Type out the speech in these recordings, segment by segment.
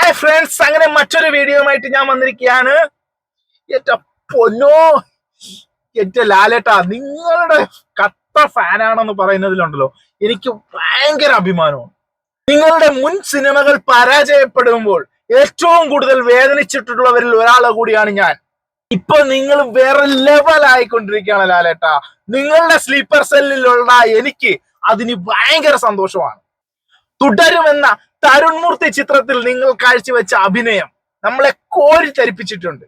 Hi friends, അങ്ങനെ മറ്റൊരു വീഡിയോയുമായിട്ട് ഞാൻ വന്നിരിക്കുകയാണ്. ഏറ്റ പൊന്നോ, ഏറ്റ ലാലേട്ടാ, നിങ്ങളുടെ കട്ട ഫാനാണെന്ന് പറയുന്നതിലുണ്ടല്ലോ എനിക്ക് ഭയങ്കര അഭിമാനമാണ്. നിങ്ങളുടെ മുൻ സിനിമകൾ പരാജയപ്പെടുമ്പോൾ ഏറ്റവും കൂടുതൽ വേദനിച്ചിട്ടുള്ളവരിൽ ഒരാളെ കൂടിയാണ് ഞാൻ. ഇപ്പൊ നിങ്ങൾ വേറെ ലെവലായിക്കൊണ്ടിരിക്കുകയാണ് ലാലേട്ടാ. നിങ്ങളുടെ സ്ലീപ്പർ സെല്ലിലുള്ള എനിക്ക് അതിന് ഭയങ്കര സന്തോഷമാണ്. തുടരുമെന്ന തരുൺമൂർത്തി ചിത്രത്തിൽ നിങ്ങൾ കാഴ്ചവെച്ച അഭിനയം നമ്മളെ കോരിത്തരിപ്പിച്ചിട്ടുണ്ട്.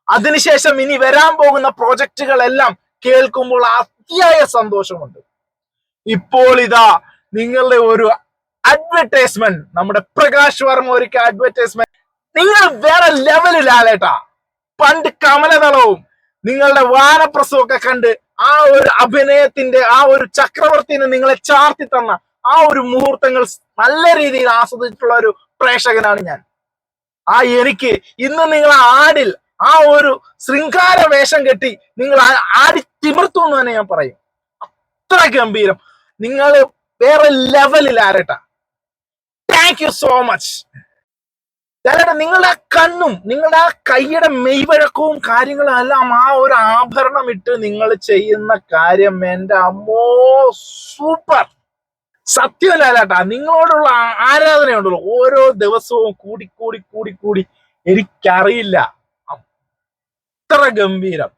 അതിനുശേഷം ഇനി വരാൻ പോകുന്ന പ്രോജക്റ്റുകളെല്ലാം കേൾക്കുമ്പോൾ അതിയായ സന്തോഷമുണ്ട്. ഇപ്പോൾ ഇതാ നിങ്ങളുടെ ഒരു അഡ്വർടൈസ്മെന്റ്, നമ്മുടെ പ്രകാശ് വർമ്മ ഒരുക്കിയ അഡ്വർടൈസ്മെന്റ്. നിങ്ങൾ വേറെ ലെവലിലാലേട്ടാ. പണ്ട് കമലദളവും നിങ്ങളുടെ വാനപ്രസവം ഒക്കെ കണ്ട് ആ ഒരു അഭിനയത്തിന്റെ ആ ഒരു ചക്രവർത്തിനെ നിങ്ങളെ ചാർത്തി തന്ന ആ ഒരു മുഹൂർത്തങ്ങൾ നല്ല രീതിയിൽ ആസ്വദിച്ചിട്ടുള്ള ഒരു പ്രേക്ഷകനാണ് ഞാൻ. എനിക്ക് ഇന്ന് നിങ്ങൾ ആടിൽ ആ ഒരു ശൃംഗാര വേഷം കെട്ടി നിങ്ങൾ ആടി തിമിർത്തു എന്ന് തന്നെ ഞാൻ പറയും. അത്ര ഗംഭീരം. നിങ്ങൾ വേറെ ലെവലിൽ ആരട്ടാ. Thank you so much. നിങ്ങളുടെ കണ്ണും നിങ്ങളുടെ ആ കൈയുടെ മെയ്വഴക്കവും കാര്യങ്ങളും എല്ലാം ആ ഒരു ആഭരണം ഇട്ട് നിങ്ങൾ ചെയ്യുന്ന കാര്യം എൻ്റെ അമ്മോ സൂപ്പർ. സത്യം ലാലേട്ടാ, നിങ്ങളോടുള്ള ആരാധനയുണ്ടല്ലോ ഓരോ ദിവസവും കൂടി കൂടി കൂടി കൂടി എനിക്കറിയില്ല. അത്ര ഗംഭീരം.